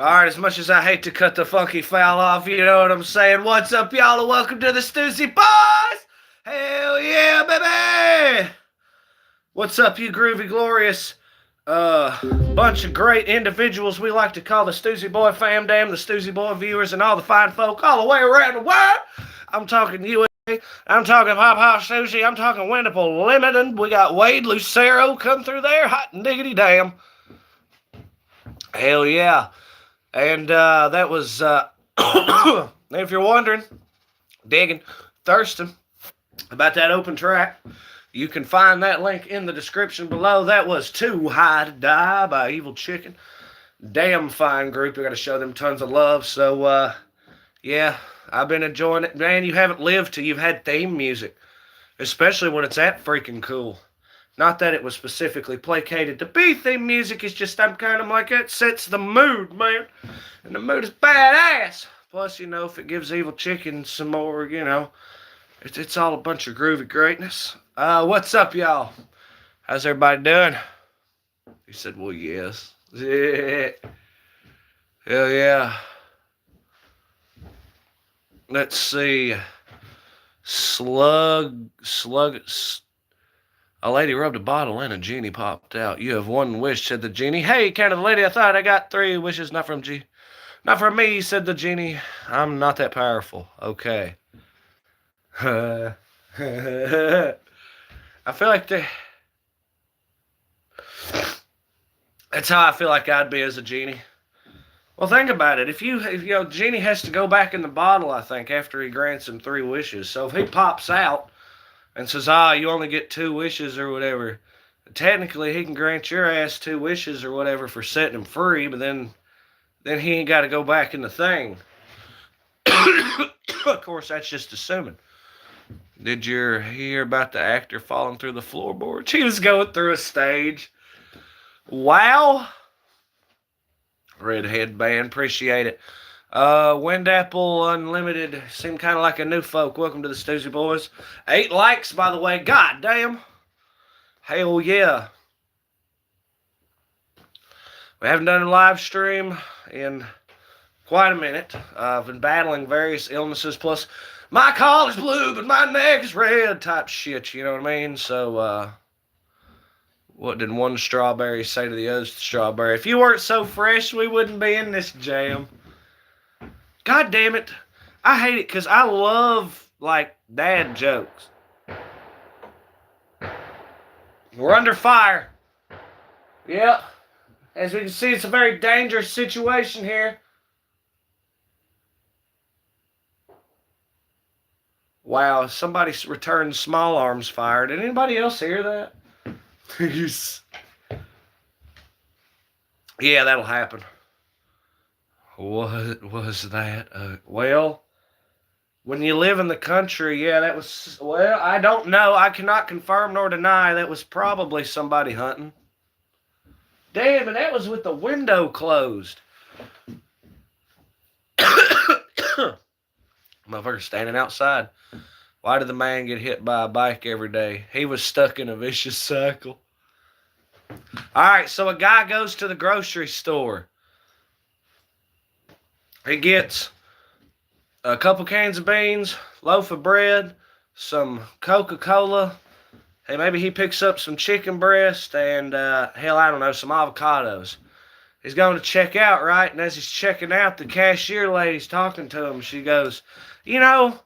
Alright, as much as I hate to cut the funky foul off, you know what I'm saying? What's up, y'all, and welcome to the Stussy Boys! Hell yeah, baby! What's up, you groovy, glorious bunch of great individuals we like to call the Stussy Boy fam, damn the Stussy Boy viewers, and all the fine folk all the way around the world. I'm talking USA, I'm talking Papa Susie, I'm talking Winnipole Limited. We got Wade Lucero come through there, hot and diggity damn. Hell yeah. And that was, if you're wondering, digging, thirsting about that open track, you can find that link in the description below. That was Too High to Die by Evil Chicken. Damn fine group. We got to show them tons of love. So, yeah, I've been enjoying it. Man, you haven't lived till you've had theme music, especially when it's that freaking cool. Not that it was specifically placated to be theme music, it's just I'm kind of like, it sets the mood, man. And the mood is badass. Plus, you know, if it gives Evil Chicken some more, you know, it's all a bunch of groovy greatness. What's up, y'all? How's everybody doing? He said, well, yes. Yeah. Hell yeah. Let's see. A lady rubbed a bottle and a genie popped out. You have one wish, said the genie. Hey, kind of the lady, I thought I got 3 wishes, not from me, said the genie. I'm not that powerful. Okay. I feel like that's how I feel like I'd be as a genie. Well, think about it. If you know, Genie has to go back in the bottle, I think, after he grants him 3 wishes. So if he pops out and says, you only get 2 wishes or whatever, technically he can grant your ass 2 wishes or whatever for setting him free, but then he ain't got to go back in the thing. Of course, that's just assuming. Did you hear about the actor falling through the floorboards? He was going through a stage. Wow. Red headband, appreciate it. Wind Apple Unlimited seemed kind of like a new folk. Welcome to the Stoozy Boys. 8 likes, by the way. God damn. Hell yeah. We haven't done a live stream in quite a minute. I've been battling various illnesses, plus my collar's blue, but my neck's red type shit, you know what I mean? So, what did one strawberry say to the other strawberry? If you weren't so fresh, we wouldn't be in this jam. God damn it. I hate it because I love, like, dad jokes. We're under fire. Yep. As we can see, it's a very dangerous situation here. Wow, somebody returned small arms fire. Did anybody else hear that? Yeah, that'll happen. What was that? Well, when you live in the country, yeah, that was, well, I don't know. I cannot confirm nor deny that was probably somebody hunting. Damn, and that was with the window closed. Motherfucker standing outside. Why did the man get hit by a bike every day? He was stuck in a vicious cycle. Alright, so a guy goes to the grocery store. He gets a couple cans of beans, loaf of bread, some Coca-Cola. Hey, maybe he picks up some chicken breast and, hell, I don't know, some avocados. He's going to check out, right? And as he's checking out, the cashier lady's talking to him. She goes, you know,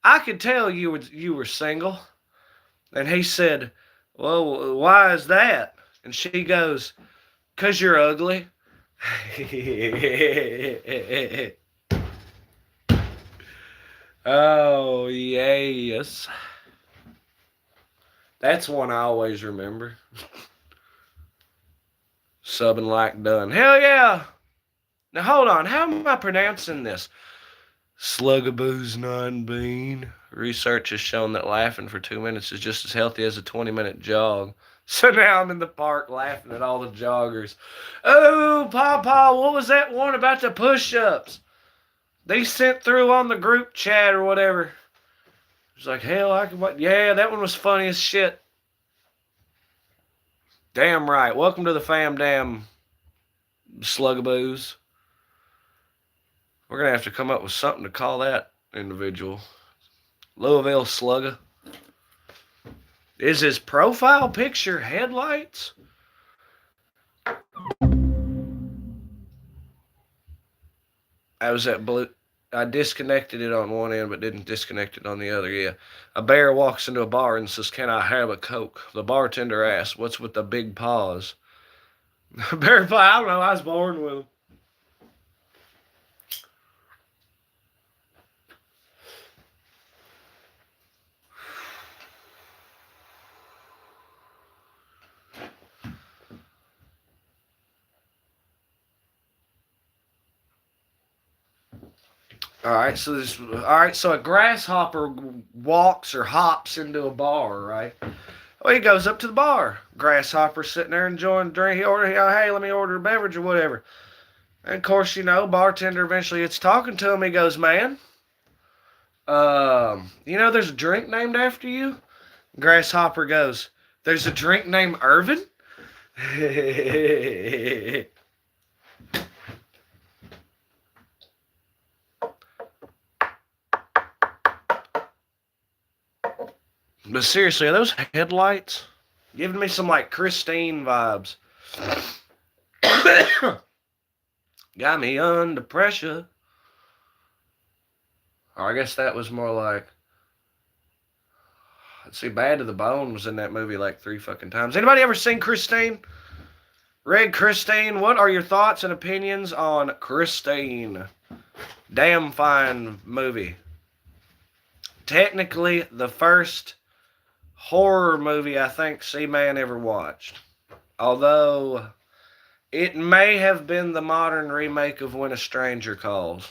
I could tell you were single. And he said, well, why is that? And she goes, 'cause you're ugly. Oh, yes. That's one I always remember. Sub and like done. Hell yeah. Now hold on. How am I pronouncing this? Slugaboo's non-bean. Research has shown that laughing for 2 minutes is just as healthy as a 20-minute jog. So now I'm in the park laughing at all the joggers. Oh, Papa, what was that one about the push-ups? They sent through on the group chat or whatever. It's like, hell, yeah, that one was funny as shit. Damn right. Welcome to the fam damn Slugaboos. We're going to have to come up with something to call that individual. Louisville Slugger. Is his profile picture headlights? I was at blue. I disconnected it on one end, but didn't disconnect it on the other. Yeah. A bear walks into a bar and says, "Can I have a Coke?" The bartender asks, "What's with the big paws?" Bear pie, I don't know. I was born with them. All right, so a grasshopper walks or hops into a bar, right? Well, he goes up to the bar. Grasshopper sitting there enjoying a drink. He orders, hey, let me order a beverage or whatever. And of course, you know, bartender eventually gets talking to him. He goes, "Man, you know, there's a drink named after you." Grasshopper goes, "There's a drink named Irvin?" But seriously, are those headlights giving me some like Christine vibes? Got me under pressure. Or I guess that was more like, let's see, Bad to the Bone was in that movie like 3 fucking times. Anybody ever seen Christine? Red Christine, what are your thoughts and opinions on Christine? Damn fine movie. Technically, the first horror movie I think C-Man ever watched. Although, it may have been the modern remake of When a Stranger Calls.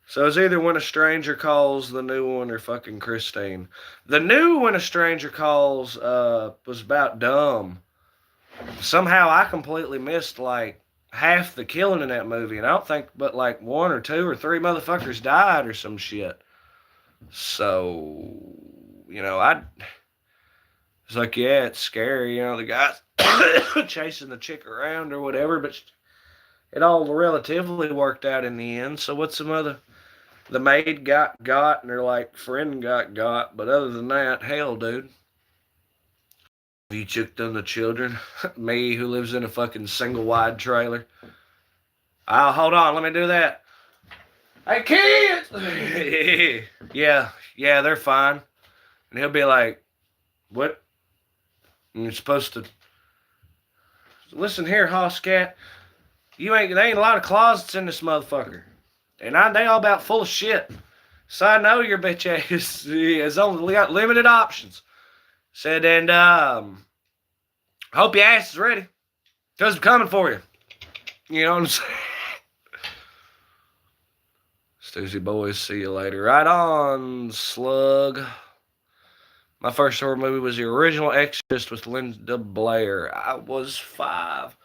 So it's either When a Stranger Calls, the new one, or fucking Christine. The new When a Stranger Calls was about dumb. Somehow I completely missed like half the killing in that movie, and I don't think but like 1 or 2 or 3 motherfuckers died or some shit. So, I was like, yeah, it's scary, the guy's chasing the chick around or whatever, but it all relatively worked out in the end. So what's the maid got, and her like friend got, but other than that, hell, dude. You chicked on the children? Me, who lives in a fucking single wide trailer. Oh, hold on, let me do that. Hey, kids! yeah, they're fine. And he'll be like, what? And you're supposed to... Listen here, Hoss Cat. There ain't a lot of closets in this motherfucker. And they all about full of shit. So I know your bitch ass has only got limited options. Said, and hope your ass is ready. Because I'm coming for you. You know what I'm saying? Stussy boys, see you later. Right on, slug. My first horror movie was the original Exorcist with Linda Blair. I was 5.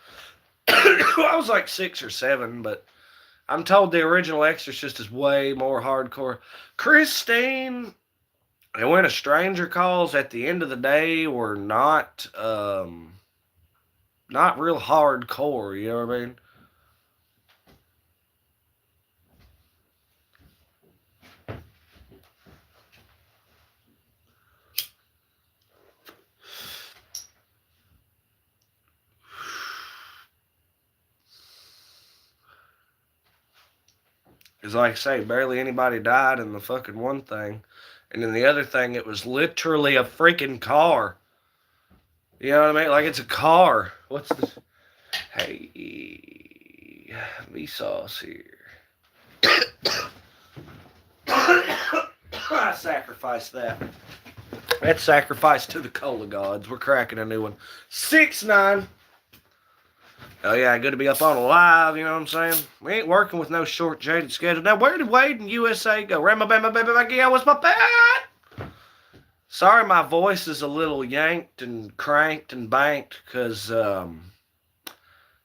I was like 6 or 7, but I'm told the original Exorcist is way more hardcore. Christine and When a Stranger Calls at the end of the day were not real hardcore, you know what I mean? Because like I say, barely anybody died in the fucking one thing. And in the other thing, it was literally a freaking car. You know what I mean? Like, it's a car. What's this? Hey, Vsauce here. I sacrificed that. That's sacrificed to the cola gods. We're cracking a new one. 6-9. Oh yeah, good to be up on a live, you know what I'm saying? We ain't working with no short, jaded schedule. Now, where did Wade in USA go? Rama, bama, baby, baby, what's my pet? Sorry my voice is a little yanked and cranked and banked, because,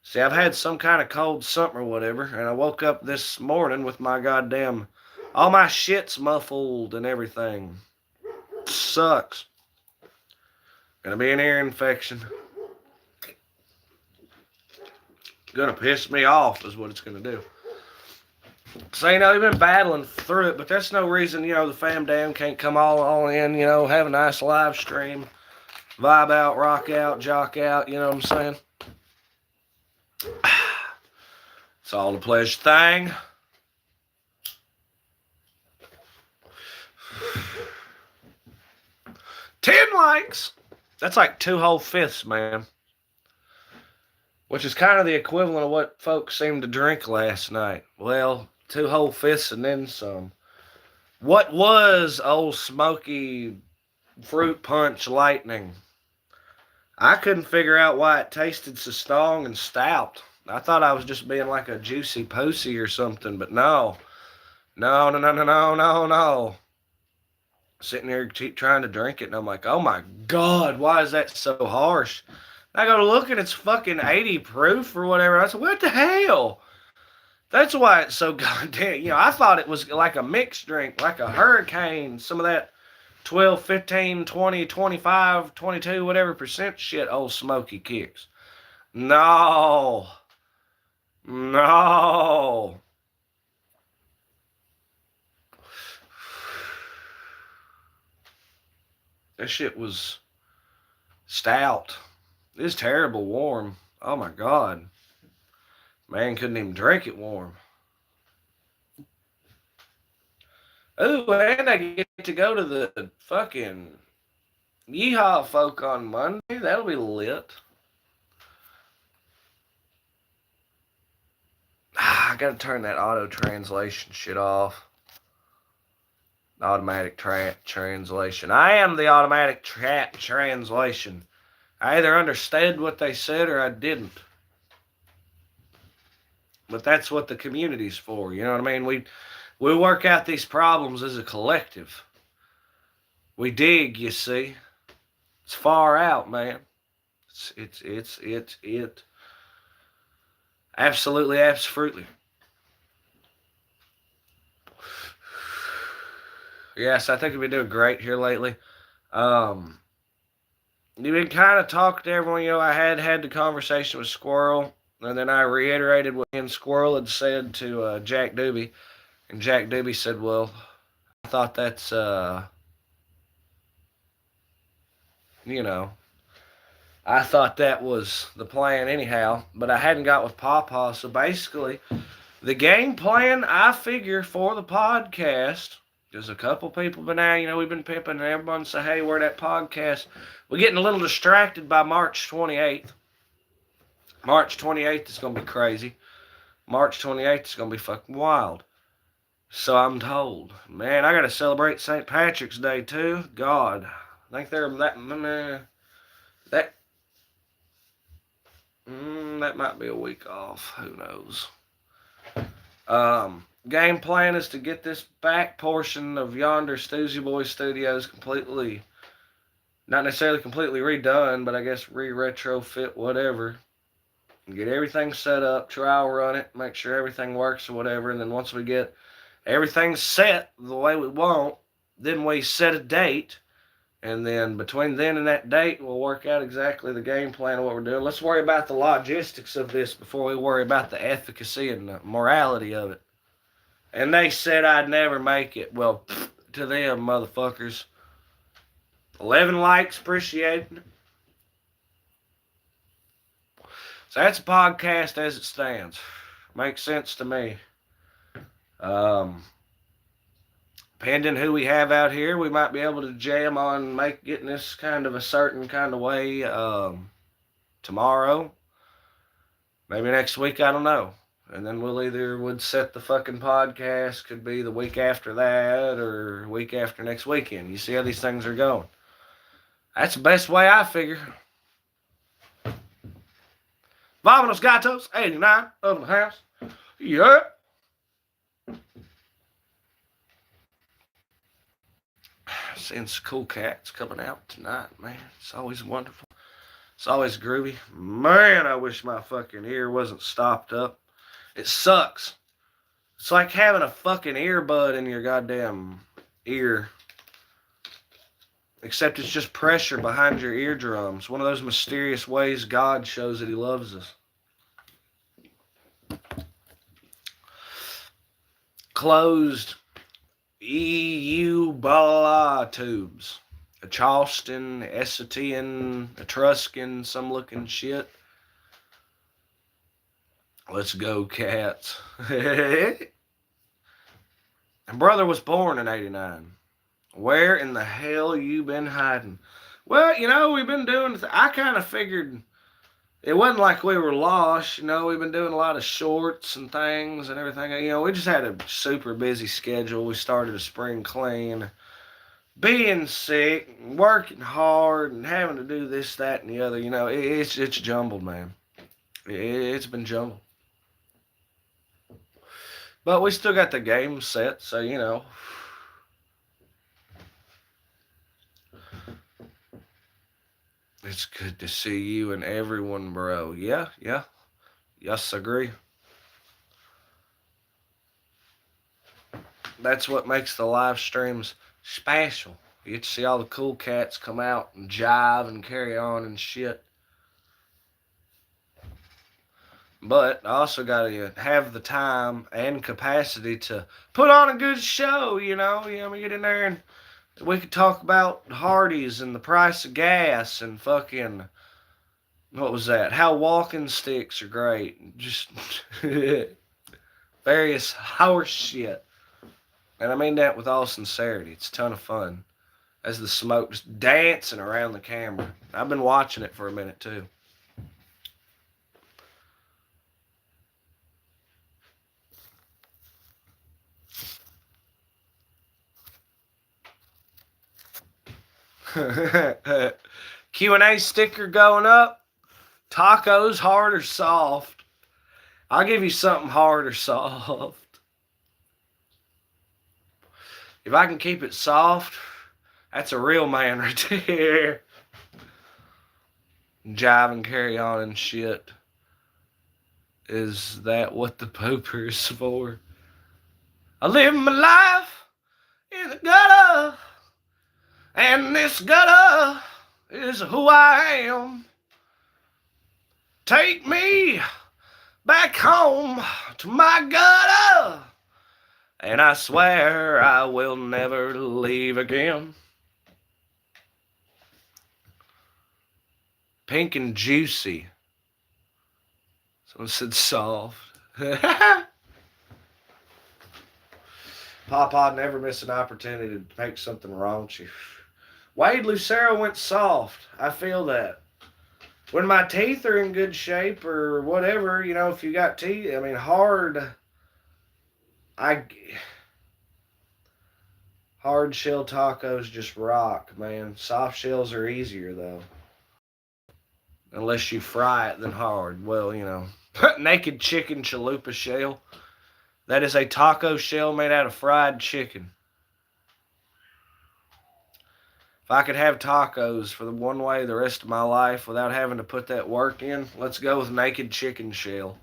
see, I've had some kind of cold something or whatever, and I woke up this morning with my goddamn, all my shit's muffled and everything. Sucks. Gonna be an ear infection. Gonna piss me off is what it's gonna do. So, you've been battling through it, but that's no reason, the fam damn can't come all in, have a nice live stream, vibe out, rock out, jock out, you know what I'm saying? It's all a pleasure thing. Ten likes! That's like 2 whole fifths, man. Which is kind of the equivalent of what folks seemed to drink last night. Well, 2 whole fifths and then some. What was Old Smoky Fruit Punch Lightning? I couldn't figure out why it tasted so strong and stout. I thought I was just being like a juicy pussy or something, but no. No. Sitting here trying to drink it, and I'm like, oh my God, why is that so harsh? I go to look and it's fucking 80 proof or whatever. I said, what the hell? That's why it's so goddamn, I thought it was like a mixed drink, like a hurricane, some of that 12, 15, 20, 25, 22, whatever percent shit Old Smoky kicks. No. That shit was stout. It's terrible warm. Oh my God. Man couldn't even drink it warm. Ooh, and I get to go to the fucking Yeehaw folk on Monday. That'll be lit. I gotta turn that auto translation shit off. Automatic translation. I am the automatic translation. I either understood what they said or I didn't. But that's what the community's for. You know what I mean? We work out these problems as a collective. We dig, you see. It's far out, man. It. Absolutely. Yes, I think we've been doing great here lately. You've been kind of talking to everyone. You know, I had the conversation with Squirrel, and then I reiterated what me and Squirrel had said to Jack Doobie, and Jack Doobie said, "Well, I thought that's you know, I thought that was the plan anyhow, but I hadn't got with Pawpaw. So basically, the game plan I figure for the podcast." There's a couple people, but now, you know, we've been pimping and everyone say, hey, where that podcast? We're getting a little distracted by March 28th. March 28th is going to be crazy. March 28th is going to be fucking wild. So I'm told. Man, I got to celebrate St. Patrick's Day, too. God. I think they're that might be a week off. Who knows? Game plan is to get this back portion of Yonder Stoozy Boy Studios completely, not necessarily completely redone, but I guess retrofit, whatever. And get everything set up, trial run it, make sure everything works or whatever. And then once we get everything set the way we want, then we set a date. And then between then and that date, we'll work out exactly the game plan of what we're doing. Let's worry about the logistics of this before we worry about the efficacy and the morality of it. And they said I'd never make it. Well, to them, motherfuckers. 11 likes, appreciate it. So that's a podcast as it stands. Makes sense to me. Depending who we have out here, we might be able to jam on getting this kind of a certain kind of way tomorrow. Maybe next week, I don't know. And then would set the fucking podcast, could be the week after that or week after next weekend. You see how these things are going. That's the best way I figure. Vominos Gatos, 89, of the house. Yeah. Seeing some cool cats coming out tonight, man. It's always wonderful. It's always groovy. Man, I wish my fucking ear wasn't stopped up. It sucks. It's like having a fucking earbud in your goddamn ear. Except it's just pressure behind your eardrums. One of those mysterious ways God shows that he loves us. Closed EU blah tubes. A Charleston, Essetian, Etruscan, some looking shit. Let's go, cats. And brother was born in 89. Where in the hell you been hiding? Well, you know, we've been doing... I kind of figured it wasn't like we were lost. You know, we've been doing a lot of shorts and things and everything. You know, we just had a super busy schedule. We started a spring clean. Being sick, working hard, and having to do this, that, and the other. You know, it's jumbled, man. It's been jumbled. But we still got the game set, so, you know. It's good to see you and everyone, bro. Yeah. Yes, agree. That's what makes the live streams special. You get to see all the cool cats come out and jive and carry on and shit. But I also got to have the time and capacity to put on a good show, you know. We get in there and we could talk about Hardee's and the price of gas and fucking, what was that? How walking sticks are great. Just various horse shit. And I mean that with all sincerity. It's a ton of fun. As the smoke just dancing around the camera. I've been watching it for a minute too. Q&A sticker going up. Tacos, hard or soft? I'll give you something hard or soft. If I can keep it soft, that's a real man right there. Jive and carry on and shit. Is that what the pooper is for? I live my life in the gutter, and this gutter is who I am. Take me back home to my gutter, and I swear I will never leave again. Pink and juicy. Someone said soft. Papa never miss an opportunity to make something raunchy. Wade Lucero went soft. I feel that. When my teeth are in good shape or whatever, you know, if you got teeth, I mean, hard shell tacos just rock, man. Soft shells are easier, though. Unless you fry it, then hard. Well, you know. Naked chicken chalupa shell. That is a taco shell made out of fried chicken. If I could have tacos for the one way the rest of my life without having to put that work in, let's go with naked chicken shell.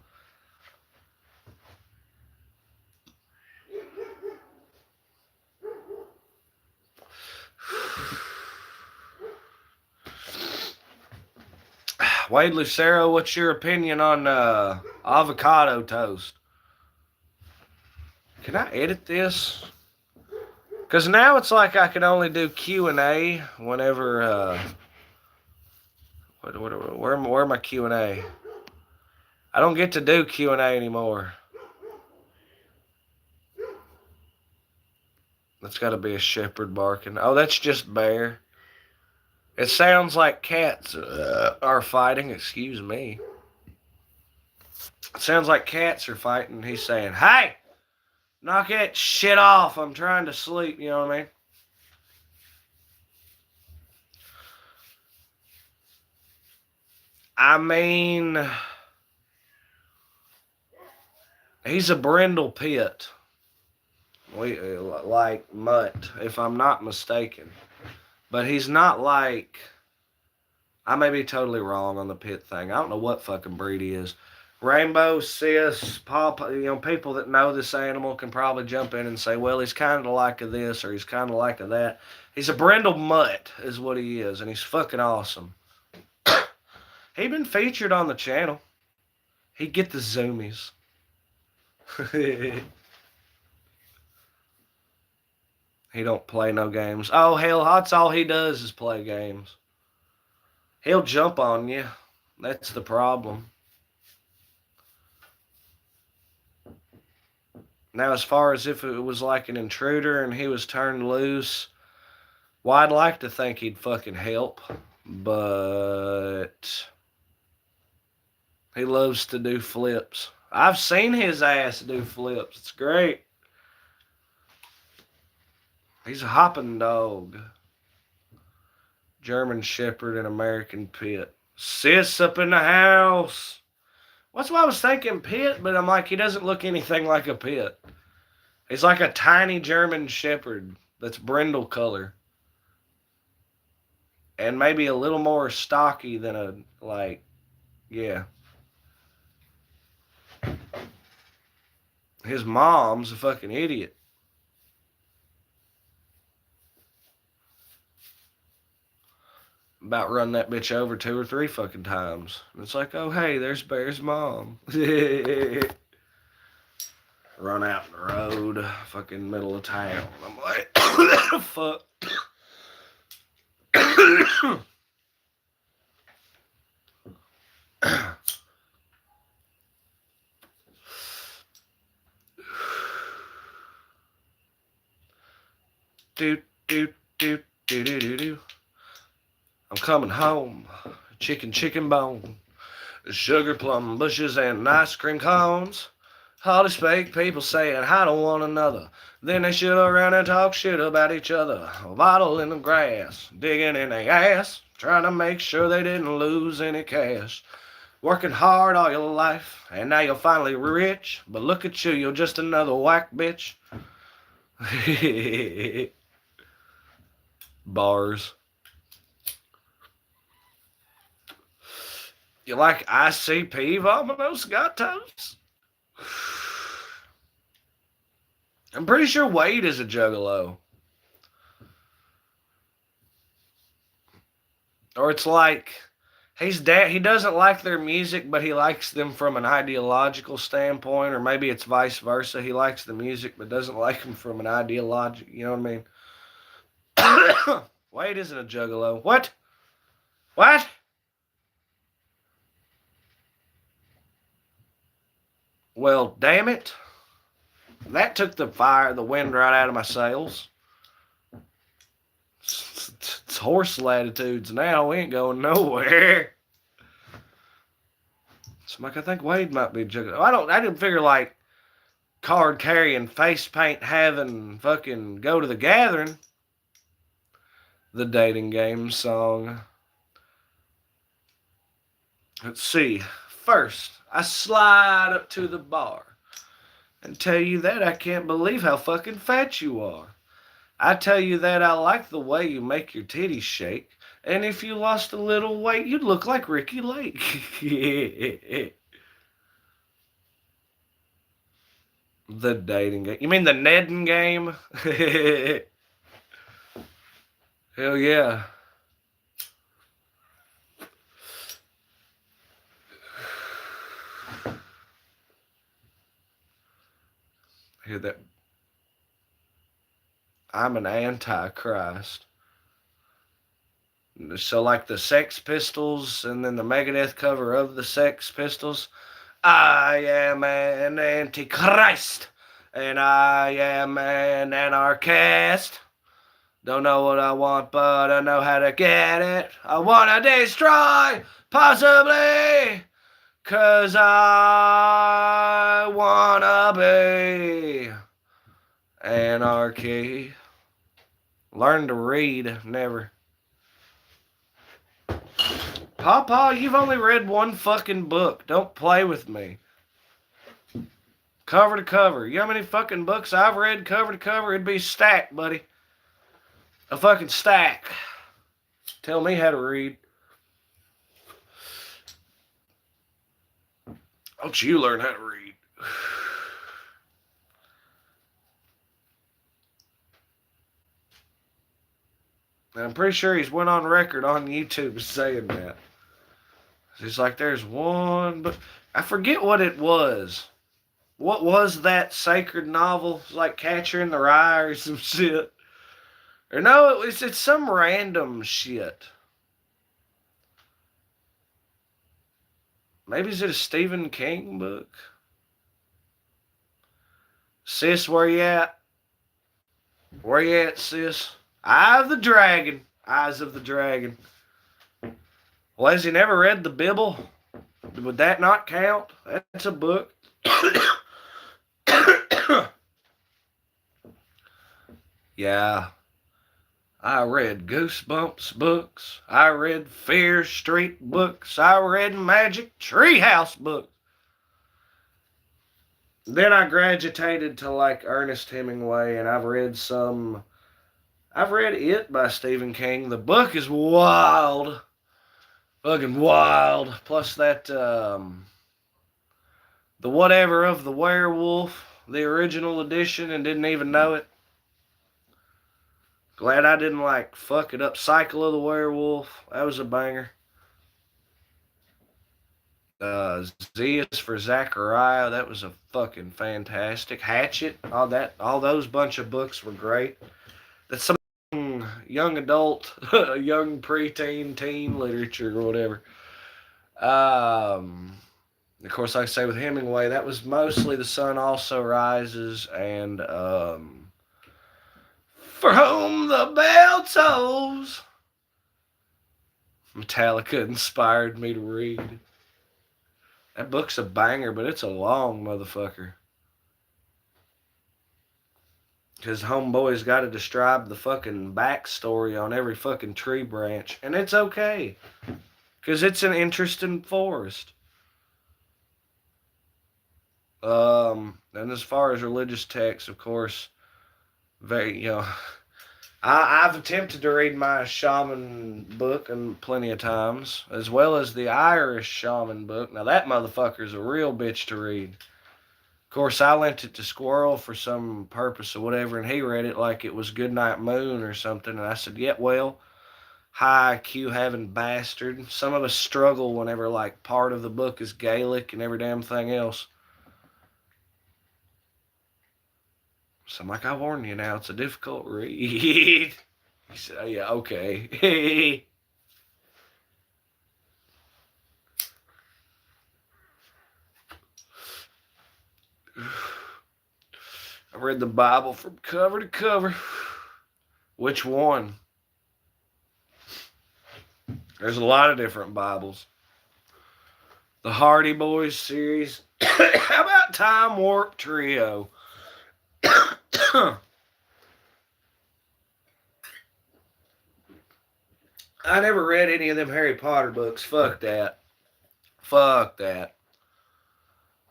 Wade Lucero, what's your opinion on avocado toast? Can I edit this? Because now it's like I can only do Q&A whenever, where my Q&A? I don't get to do Q&A anymore. That's got to be a shepherd barking. Oh, that's just bear. It sounds like cats are fighting. Excuse me. It sounds like cats are fighting. He's saying, hey, knock that shit off. I'm trying to sleep. You know what I mean? I mean, he's a brindle pit. Like mutt, if I'm not mistaken. But he's not like, I may be totally wrong on the pit thing. I don't know what fucking breed he is. Rainbow, sis, Paw, you know, people that know this animal can probably jump in and say, well, he's kind of like a this or he's kind of like a that. He's a brindle mutt is what he is, and he's fucking awesome. He been featured on the channel. He get the zoomies. He don't play no games. Oh, hell, that's all he does is play games. He'll jump on you. That's the problem. Now, as far as if it was like an intruder and he was turned loose, well, I'd like to think he'd fucking help. But he loves to do flips. I've seen his ass do flips. It's great. He's a hopping dog. German Shepherd and American Pit. Sis up in the house. That's why I was thinking pit, but I'm like, he doesn't look anything like a pit. He's like a tiny German Shepherd that's brindle color. And maybe a little more stocky than a, like, yeah. His mom's a fucking idiot. About run that bitch over 2 or 3 fucking times. And it's like, oh, hey, there's Bear's mom. Run out in the road, fucking middle of town. I'm like, fuck. do, do, do, do, do, do, do. I'm coming home, chicken bone, sugar plum bushes and ice cream cones, All these fake people saying hi to one another. Then they sit around and talk shit about each other. A bottle in the grass, digging in their ass, trying to make sure they didn't lose any cash. Working hard all your life, and now you're finally rich. But look at you, you're just another whack bitch. Bars. You like ICP Vominos Gatos? I'm pretty sure Wade is a juggalo. Or it's like he doesn't like their music, but he likes them from an ideological standpoint, or maybe it's vice versa. He likes the music but doesn't like them from an ideological, you know what I mean? Wade isn't a juggalo. What? What? Well, damn it. That took the wind right out of my sails. It's horse latitudes now. We ain't going nowhere. So, Mike, I think Wade might be a juggalo. I didn't figure, like, card carrying, face paint having, fucking go to the gathering. The dating game song. Let's see. First, I slide up to the bar and tell you that I can't believe how fucking fat you are. I tell you that I like the way you make your titties shake, and if you lost a little weight, you'd look like Ricky Lake. The dating game. You mean the Nedden game? Hell yeah. Hear that? I'm an antichrist. So like the Sex Pistols and then the Megadeth cover of the Sex Pistols. I am an antichrist and I am an anarchist. Don't know what I want, but I know how to get it. I want to destroy, possibly, 'cause I wanna be anarchy. Learn to read, never. Pawpaw, you've only read one fucking book. Don't play with me. Cover to cover. You know how many fucking books I've read cover to cover? It'd be stacked, buddy. A fucking stack. Tell me how to read. Don't you learn how to read? And I'm pretty sure he's went on record on YouTube saying that. He's like, there's one, but I forget what it was. What was that sacred novel? It's like Catcher in the Rye or some shit. Or no, it's some random shit. Maybe is it a Stephen King book? Sis, where you at? Where you at, sis? Eye of the Dragon. Eyes of the Dragon. Well, has he never read the Bible? Would that not count? That's a book. Yeah. I read Goosebumps books. I read Fear Street books. I read Magic Treehouse books. Then I graduated to like Ernest Hemingway, and I've read It by Stephen King. The book is wild. Fucking wild. Plus that, the Whatever of the Werewolf, the original edition, and didn't even know it. Glad I didn't like fuck it up. Cycle of the Werewolf. That was a banger. Z is for Zachariah. That was a fucking fantastic. Hatchet. All those bunch of books were great. That's some young adult, young preteen, teen literature or whatever. Of course, like I say with Hemingway, that was mostly The Sun Also Rises and For Whom the Bell Tolls. Metallica inspired me to read. That book's a banger, but it's a long motherfucker. Because homeboy's got to describe the fucking backstory on every fucking tree branch. And it's okay. Because it's an interesting forest. And as far as religious texts, of course, I've attempted to read my shaman book and plenty of times, as well as the Irish shaman book. Now that motherfucker's a real bitch to read. Of course, I lent it to Squirrel for some purpose or whatever, and he read it like it was Goodnight Moon or something. And I said, yeah, well, high IQ having bastard. Some of us struggle whenever like part of the book is Gaelic and every damn thing else. So I'm like, I warn you now, it's a difficult read. He said, oh, yeah, okay. I read the Bible from cover to cover. Which one? There's a lot of different Bibles. The Hardy Boys series. How about Time Warp Trio? I never read any of them Harry Potter books. Fuck that. Fuck that.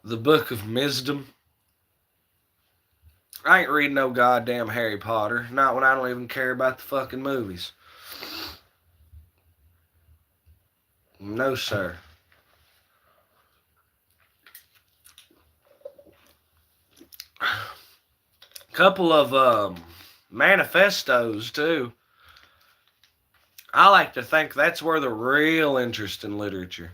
The Book of Wisdom. I ain't reading no goddamn Harry Potter. Not when I don't even care about the fucking movies. No, sir. Couple of manifestos, too. I like to think that's where the real interest in literature.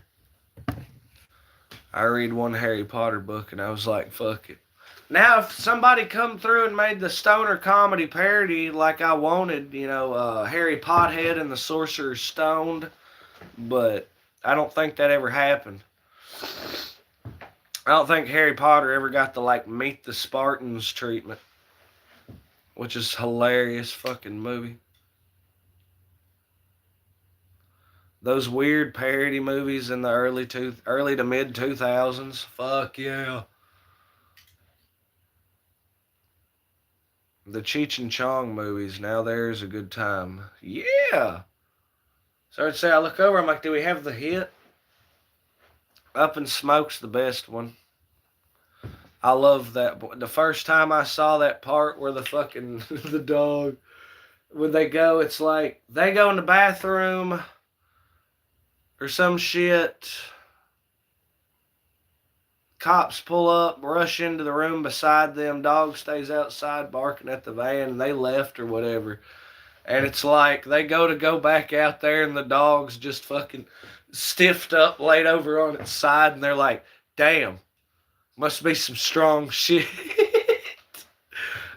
I read one Harry Potter book and I was like, fuck it. Now, if somebody come through and made the stoner comedy parody like I wanted, Harry Pothead and the Sorcerer's Stoned, but I don't think that ever happened. I don't think Harry Potter ever got the, Meet the Spartans treatment, which is hilarious fucking movie. Those weird parody movies in the early to mid 2000s. Fuck yeah. The Cheech and Chong movies. Now there's a good time. Yeah. So I'd say I look over. I'm like, do we have the hit? Up in Smoke's the best one. I love that. The first time I saw that part where the fucking the dog, when they go, it's like they go in the bathroom or some shit. Cops pull up, rush into the room beside them. Dog stays outside barking at the van, and they left or whatever. And it's like they go back out there, and the dog's just fucking stiffed up, laid over on its side, and they're like, damn, must be some strong shit.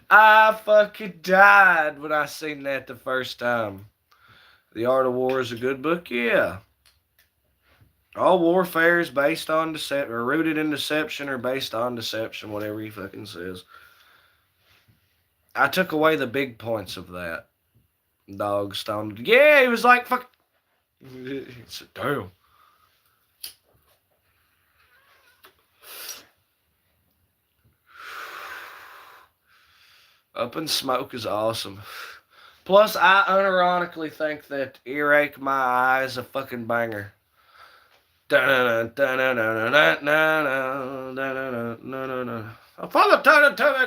I fucking died when I seen that the first time. The Art of War is a good book, yeah. All warfare is based on deception, or rooted in deception, or based on deception, whatever he fucking says. I took away the big points of that. Dog stoned. Yeah, he was like, fuck. He said, damn. Up in Smoke is awesome. Plus, I unironically think that Earache My Eye is a fucking banger. Father tell me,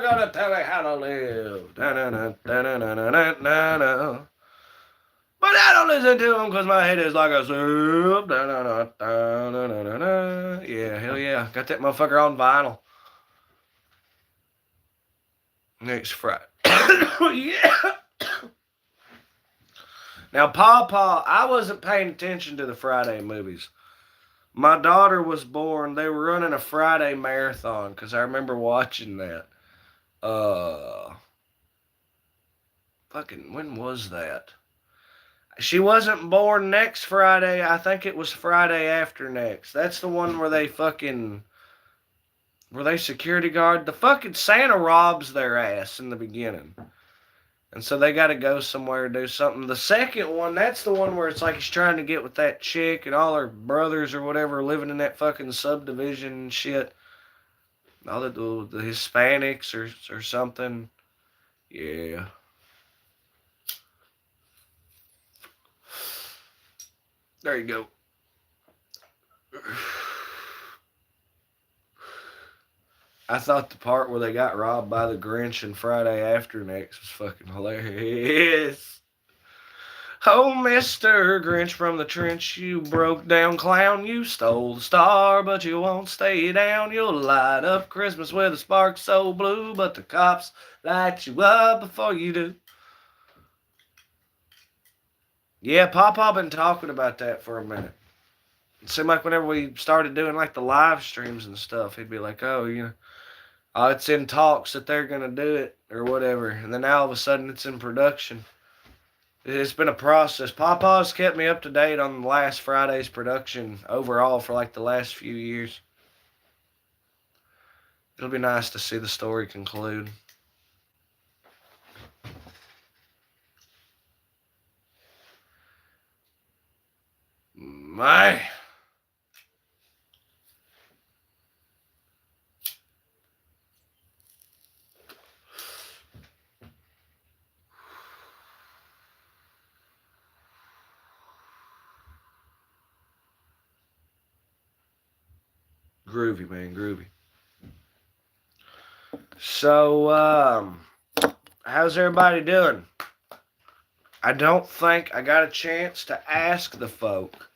gonna tell me how to live. But I don't listen to him because my head is like a soup. Yeah, hell yeah. Got that motherfucker on vinyl. Next Friday. Yeah. Now, Pawpaw, I wasn't paying attention to the Friday movies. My daughter was born. They were running a Friday marathon because I remember watching that. Fucking, when was that? She wasn't born next Friday. I think it was Friday after next. That's the one where they security guard? The fucking Santa robs their ass in the beginning. And so they got to go somewhere and do something. The second one, that's the one where it's like he's trying to get with that chick and all her brothers or whatever living in that fucking subdivision and shit. All the Hispanics or something. Yeah. There you go. I thought the part where they got robbed by the Grinch and Friday After Next was fucking hilarious. Oh, Mr. Grinch from the trench, you broke down clown. You stole the star, but you won't stay down. You'll light up Christmas with a spark so blue, but the cops light you up before you do. Yeah, Papa been talking about that for a minute. It seemed like whenever we started doing like the live streams and stuff, he'd be like, "Oh, it's in talks that they're gonna do it or whatever," and then now all of a sudden it's in production. It's been a process. Papa's kept me up to date on last Friday's production overall for like the last few years. It'll be nice to see the story conclude. My. Groovy, man, groovy. So, how's everybody doing? I don't think I got a chance to ask the folk.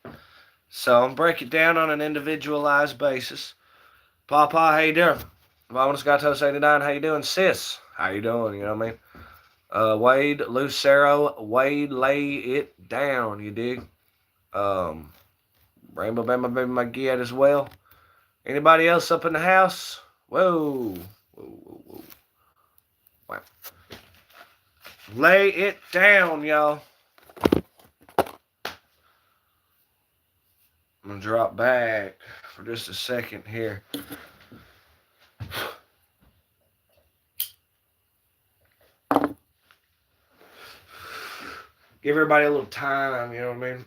So, I'm break it down on an individualized basis. Papa, how you doing? Vamos Gatos 89, how you doing? Sis, how you doing? You know what I mean? Wade, Lucero, Wade, lay it down, you dig? Rainbow Bama Baby my Giat as well. Anybody else up in the house? Whoa. Whoa. Wow. Lay it down, y'all. I'm going to drop back for just a second here. Give everybody a little time, you know what I mean?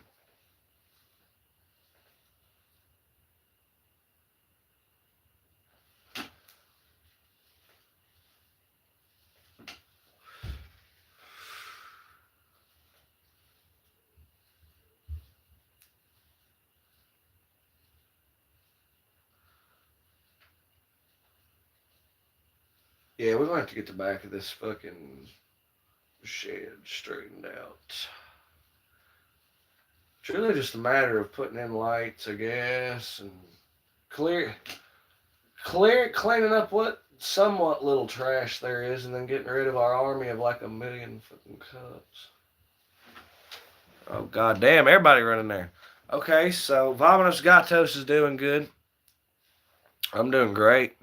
Yeah, we're going to have to get the back of this fucking shed straightened out. It's really just a matter of putting in lights, I guess, and cleaning up what somewhat little trash there is, and then getting rid of our army of like 1,000,000 fucking cups. Oh, goddamn, everybody running there. Okay, so Vominos Gatos is doing good. I'm doing great.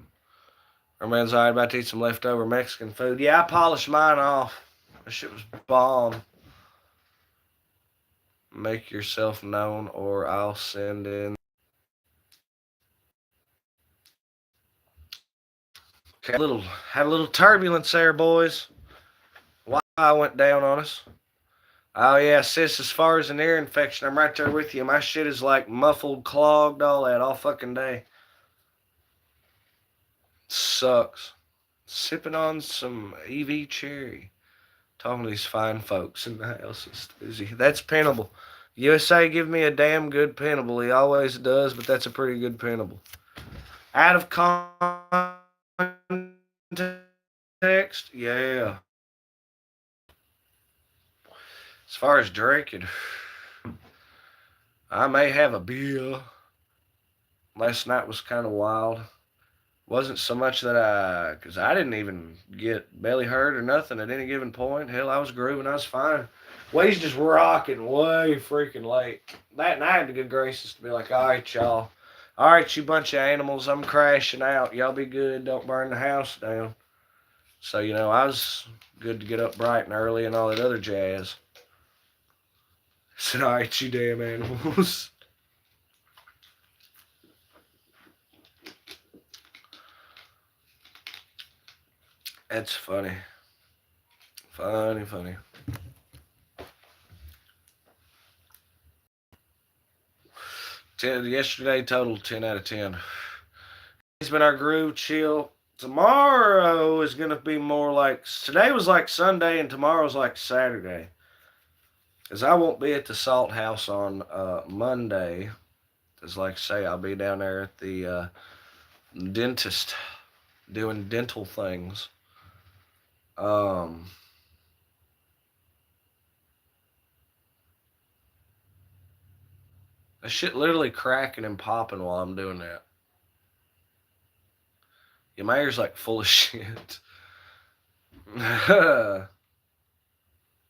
Our man's alright, about to eat some leftover Mexican food. Yeah, I polished mine off. That shit was bomb. Make yourself known or I'll send in. Okay, had a little turbulence there, boys. Wi-Fi went down on us. Oh yeah, sis, as far as an ear infection, I'm right there with you. My shit is like muffled, clogged, all that, all fucking day. Sucks. Sipping on some EV cherry. Talking to these fine folks in the house. It's busy. That's pinnable. USA give me a damn good pinnable. He always does, but that's a pretty good pinnable. Out of context, yeah. As far as drinking, I may have a beer. Last night was kind of wild. Wasn't so much that because I didn't even get belly hurt or nothing at any given point. Hell, I was grooving. I was fine. Wade's just rocking way freaking late. That night, I had the good graces to be like, all right, y'all. All right, you bunch of animals. I'm crashing out. Y'all be good. Don't burn the house down. So, I was good to get up bright and early and all that other jazz. I said, all right, you damn animals. That's funny. Funny. Yesterday, total 10 out of 10. It's been our groove, chill. Tomorrow is going to be more like, today was like Sunday and tomorrow's like Saturday. Because I won't be at the Salt House on Monday. Because, like I say, I'll be down there at the dentist doing dental things. That shit literally cracking and popping while I'm doing that. Yeah, my ear's like full of shit. Damn,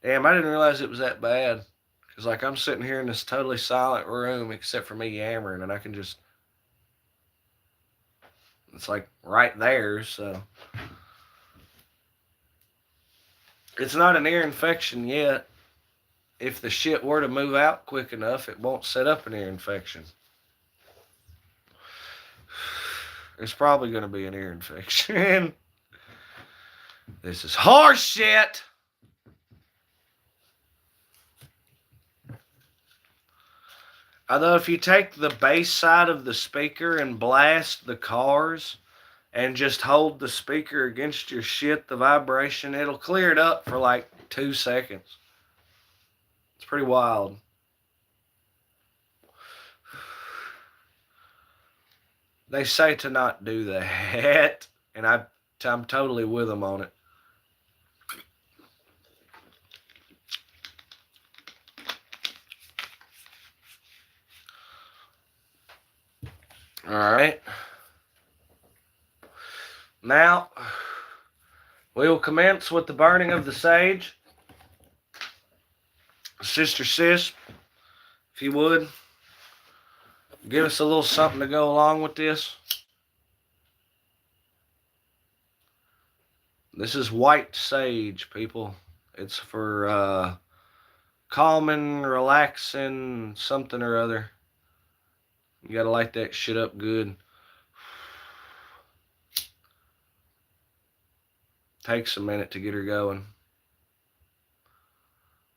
I didn't realize it was that bad. Because, like, I'm sitting here in this totally silent room except for me yammering, and I can just. It's like right there, so. It's not an ear infection yet. If the shit were to move out quick enough, it won't set up an ear infection. It's probably going to be an ear infection. This is horse shit. Although if you take the bass side of the speaker and blast the cars and just hold the speaker against your shit, the vibration, it'll clear it up for like 2 seconds. It's pretty wild. They say to not do that, and I'm totally with them on it. All right. Now, we will commence with the burning of the sage. Sister Sis, if you would, give us a little something to go along with this. This is white sage, people. It's for calming, relaxing, something or other. You gotta light that shit up good. Takes a minute to get her going.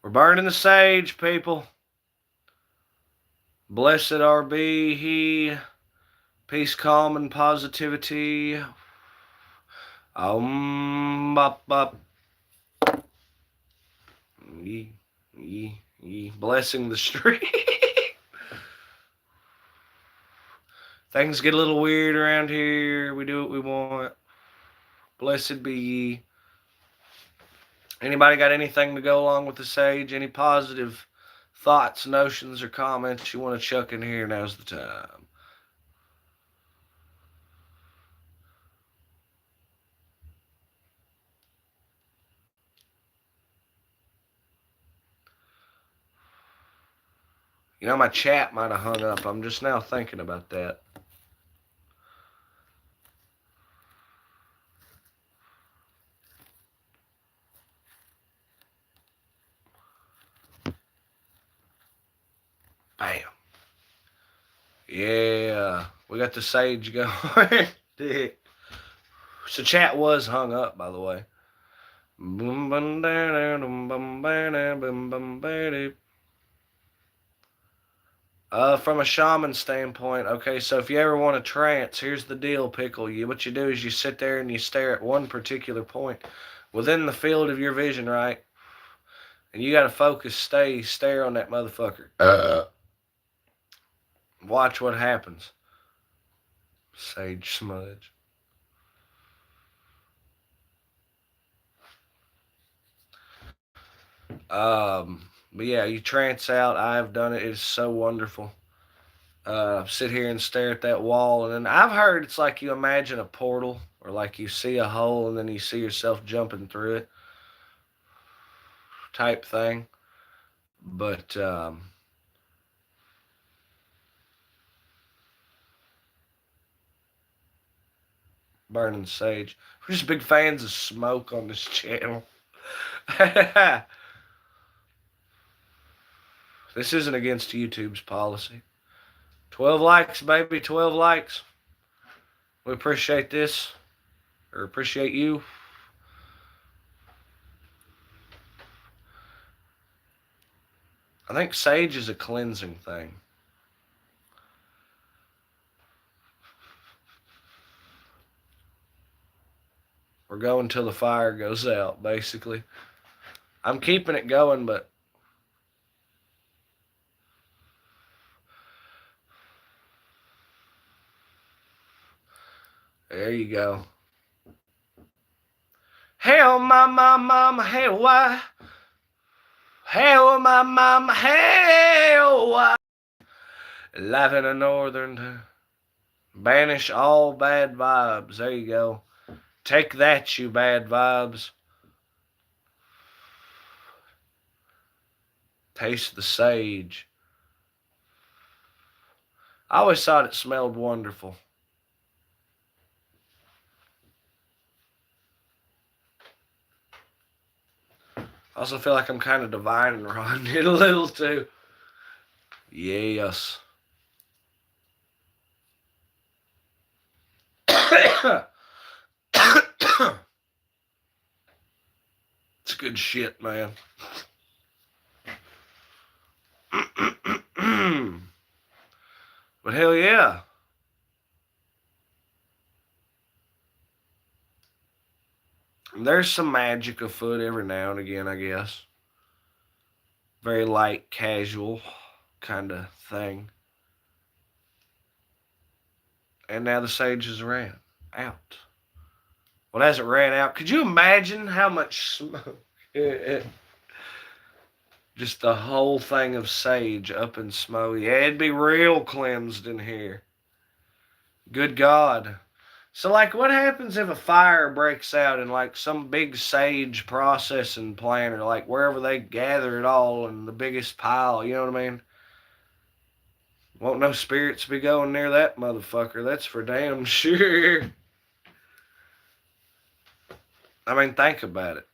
We're burning the sage, people. Blessed are be he. Peace, calm, and positivity. Bop, bop. Blessing the street. Things get a little weird around here. We do what we want. Blessed be ye. Anybody got anything to go along with the sage? Any positive thoughts, notions, or comments you want to chuck in here? Now's the time. You know, my chat might have hung up. I'm just now thinking about that. Bam. Yeah, we got the sage going. So chat was hung up, by the way. From a shaman standpoint, okay, so if you ever want a trance, here's the deal, Pickle. What you do is you sit there and you stare at one particular point within the field of your vision, right? And you gotta focus, stare on that motherfucker. Watch what happens. Sage smudge. But yeah, you trance out. I've done it. It's so wonderful. Sit here and stare at that wall, and then I've heard it's like you imagine a portal, or like you see a hole and then you see yourself jumping through it, type thing. But burning sage. We're just big fans of smoke on this channel. This isn't against YouTube's policy. 12 likes, baby, 12 likes. We appreciate this, or appreciate you. I think sage is a cleansing thing. or go until the fire goes out, basically. I'm keeping it going, but there you go. Hell, my mama, hell, why? Hell, my mama, hell, why? Life in a northern, banish all bad vibes. There you go. Take that, you bad vibes. Taste the sage. I always thought it smelled wonderful. I also feel like I'm kind of divining around it a little too. Yes. It's good shit, man. But hell yeah. There's some magic afoot every now and again, I guess. Very light, casual kind of thing. And now the sage has ran out. Well, as it ran out, could you imagine how much smoke? Just the whole thing of sage up in smoke. Yeah, it'd be real cleansed in here. Good God. So, like, what happens if a fire breaks out in, like, some big sage processing plant or, like, wherever they gather it all in the biggest pile, you know what I mean? Won't no spirits be going near that motherfucker. That's for damn sure. I mean, think about it.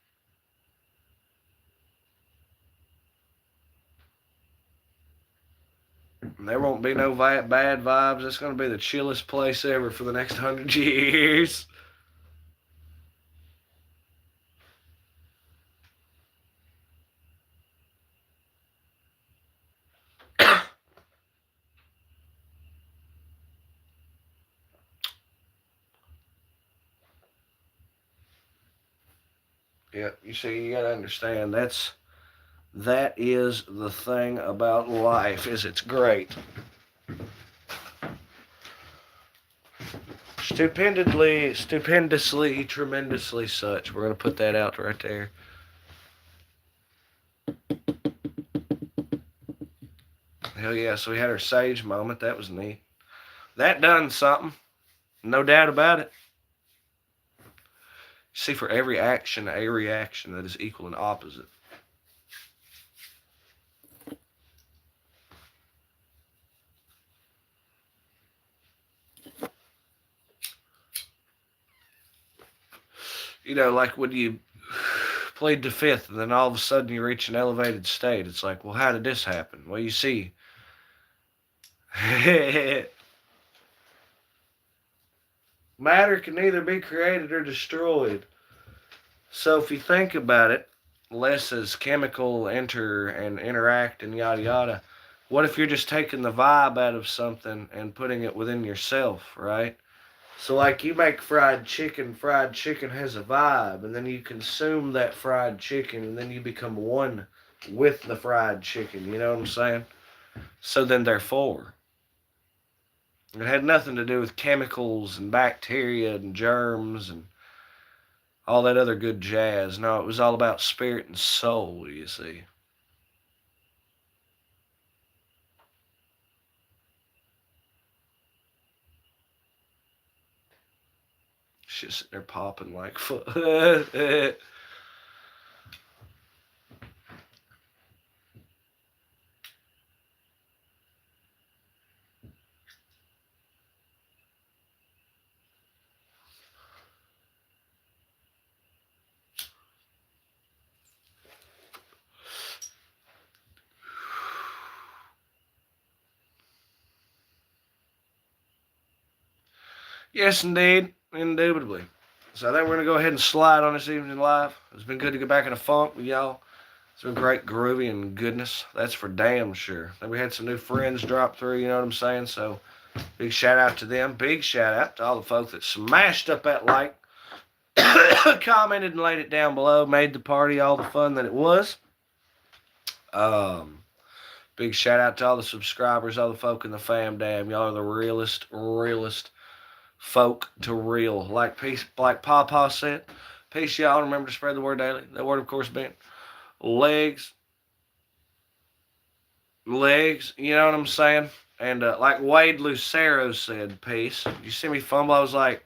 There won't be no bad vibes. It's going to be the chillest place ever for the next 100 years. Yeah, you see, you got to understand, that is the thing about life, is it's great. Stupendously, tremendously such. We're going to put that out right there. Hell yeah, so we had our sage moment. That was neat. That done something. No doubt about it. See, for every action, a reaction that is equal and opposite. You know, like when you plead the fifth and then all of a sudden you reach an elevated state. It's like, well, how did this happen? Well, you see. Matter can neither be created or destroyed. So if you think about it, less as chemical enter and interact and yada yada, what if you're just taking the vibe out of something and putting it within yourself, right? So like you make fried chicken has a vibe, and then you consume that fried chicken, and then you become one with the fried chicken, you know what I'm saying? So then therefore, it had nothing to do with chemicals and bacteria and germs and all that other good jazz. No, it was all about spirit and soul, you see. Shit sitting there popping like fuck. Yes, indeed. Indubitably. So I think we're going to go ahead and slide on this evening live. It's been good to get back in the funk with y'all. It's been great groovy and goodness. That's for damn sure. Then we had some new friends drop through, you know what I'm saying? So big shout out to them. Big shout out to all the folks that smashed up that like. commented and laid it down below. Made the party all the fun that it was. Big shout out to all the subscribers, all the folk in the fam. Damn, y'all are the realest folk to real. Like Papa said. Peace, y'all. Remember to spread the word daily. That word, of course, being legs. You know what I'm saying? And like Wade Lucero said, peace. You see me fumble? I was like,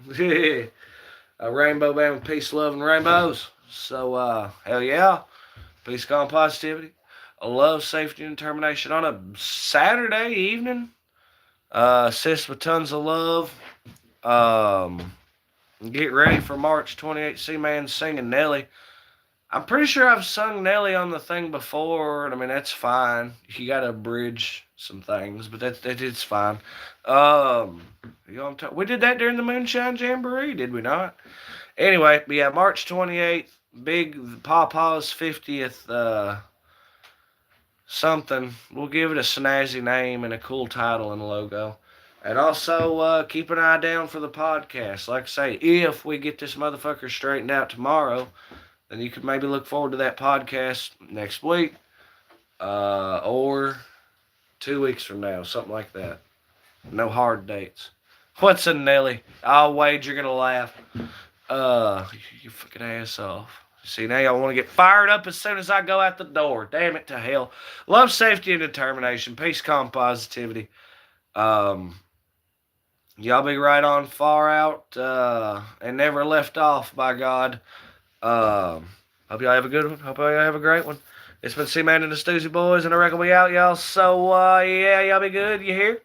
a rainbow band with peace, love, and rainbows. So, hell yeah. Peace, calm, positivity. Love, safety, and determination on a Saturday evening. Assist with tons of love. Get ready for March 28th. C-Man singing Nelly. I'm pretty sure I've sung Nelly on the thing before. I mean, that's fine. You got to abridge some things, but it's fine. We did that during the Moonshine Jamboree, did we not? Anyway, but yeah, March 28th, big Papa's 50th something. We'll give it a snazzy name and a cool title and a logo. And also, keep an eye down for the podcast. Like I say, if we get this motherfucker straightened out tomorrow, then you could maybe look forward to that podcast next week. Or 2 weeks from now, something like that. No hard dates. What's a Nelly? I'll wager you're going to laugh. You fucking ass off. See, now y'all want to get fired up as soon as I go out the door. Damn it to hell. Love, safety, and determination. Peace, calm, positivity. Y'all be right on far out and never left off, by God. Hope y'all have a good one. Hope y'all have a great one. It's been C-Man and the Stoozy Boys, and I reckon we out, y'all. So, yeah, y'all be good. You hear?